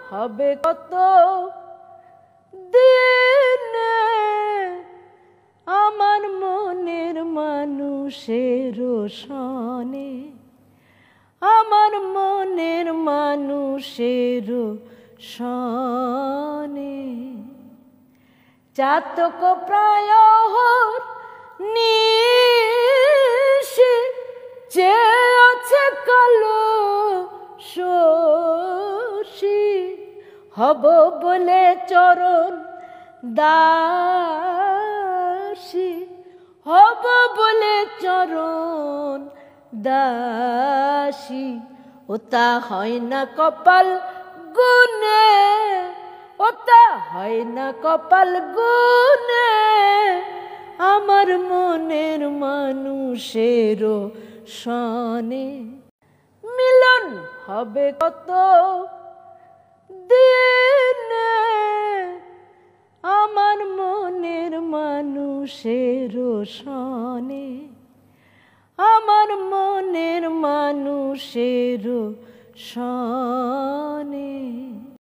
হবে কত দিনে আমার মনের মানুষের সনে, আমার মনের মানুষের সনে। চাতক প্রায় নিশি চেয়ে আছে কালো শশী, হব বলে চরণ দাসী, হব বলে চরণ দাসী। ওটা হয় না কপাল গুনে, ওটা হয় না কপাল গুনে আমার মনের মানুষের সনে। মিলন হবে কত দিনে আমার মনের মানুষের সনে, আমার মনের মানুষের সনে।